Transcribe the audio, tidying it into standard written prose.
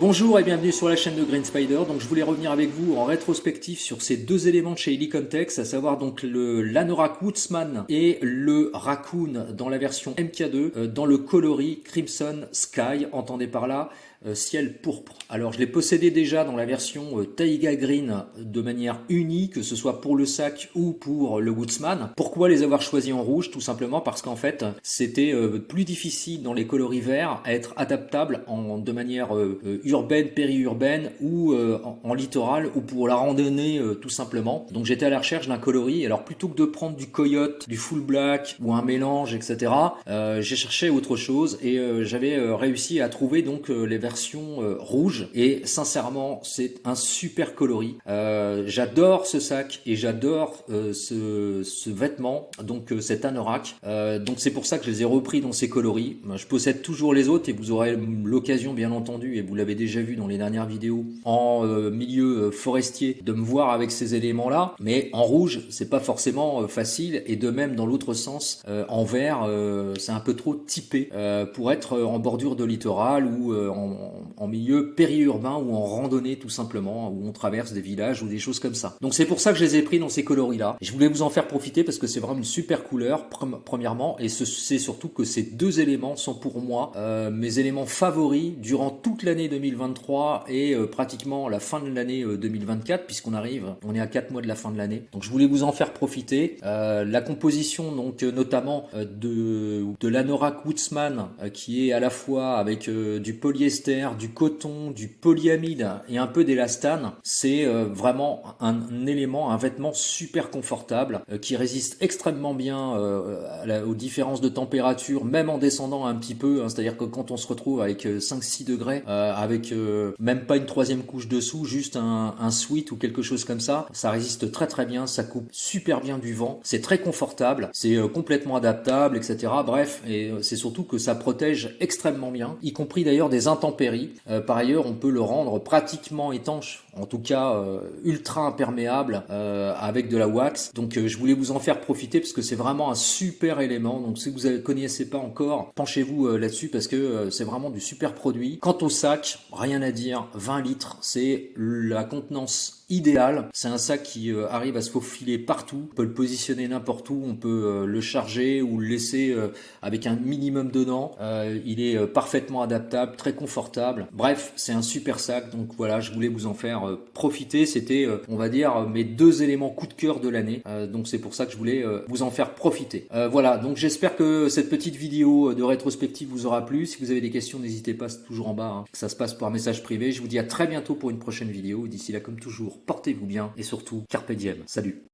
Bonjour et bienvenue sur la chaîne de Green Spider. Donc je voulais revenir avec vous en rétrospective sur ces deux éléments de chez Helicontex, à savoir donc l'anorak Woodsman et le Raccoon dans la version MK2 dans le coloris Crimson Sky, entendez par là ciel pourpre. Alors je l'ai possédé déjà dans la version Taiga Green de manière unie, que ce soit pour le sac ou pour le Woodsman. Pourquoi les avoir choisis en rouge? Tout simplement parce qu'en fait c'était plus difficile dans les coloris verts à être adaptable de manière urbaine, périurbaine ou en littoral ou pour la randonnée tout simplement. Donc j'étais à la recherche d'un coloris. Alors plutôt que de prendre du coyote, du full black ou un mélange, etc., j'ai cherché autre chose et j'avais réussi à trouver donc les versions rouges et sincèrement c'est un super coloris. J'adore ce sac et j'adore ce vêtement, donc cet anorak. Donc c'est pour ça que je les ai repris dans ces coloris. Je possède toujours les autres et vous aurez l'occasion bien entendu, et vous l'avez déjà vu dans les dernières vidéos, en milieu forestier, de me voir avec ces éléments là, mais en rouge c'est pas forcément facile, et de même dans l'autre sens, en vert c'est un peu trop typé pour être en bordure de littoral ou en milieu périurbain ou en randonnée tout simplement, où on traverse des villages ou des choses comme ça. Donc c'est pour ça que je les ai pris dans ces coloris là. Je voulais vous en faire profiter parce que c'est vraiment une super couleur premièrement, et c'est surtout que ces deux éléments sont pour moi mes éléments favoris durant toute l'année 2023 et pratiquement la fin de l'année 2024, puisqu'on on est à 4 mois de la fin de l'année. Donc je voulais vous en faire profiter. La composition donc notamment de l'anorak Woodsman qui est à la fois avec du polyester, du coton, du polyamide et un peu d'élastane. C'est vraiment un élément, un vêtement super confortable qui résiste extrêmement bien aux différences de température, même en descendant un petit peu, hein, c'est-à-dire que quand on se retrouve avec 5-6 degrés, avec même pas une troisième couche dessous, juste un sweat ou quelque chose comme ça résiste très très bien, ça coupe super bien du vent, c'est très confortable, c'est complètement adaptable, etc. Bref, et c'est surtout que ça protège extrêmement bien, y compris d'ailleurs des intempéries. Par ailleurs, on peut le rendre pratiquement étanche, en tout cas ultra imperméable avec de la wax. Donc je voulais vous en faire profiter parce que c'est vraiment un super élément. Donc si vous ne connaissez pas encore, penchez-vous là-dessus parce que c'est vraiment du super produit. Quant au sac, rien à dire, 20 litres, c'est la contenance idéal. C'est un sac qui arrive à se faufiler partout. On peut le positionner n'importe où, on peut le charger ou le laisser avec un minimum dedans. Il est parfaitement adaptable, très confortable. Bref, c'est un super sac. Donc voilà, je voulais vous en faire profiter. C'était, on va dire, mes deux éléments coup de cœur de l'année. Donc c'est pour ça que je voulais vous en faire profiter. Voilà, donc j'espère que cette petite vidéo de rétrospective vous aura plu. Si vous avez des questions, n'hésitez pas, c'est toujours en bas, hein. Ça se passe par message privé. Je vous dis à très bientôt pour une prochaine vidéo. D'ici là, comme toujours, portez-vous bien et surtout, carpe diem. Salut!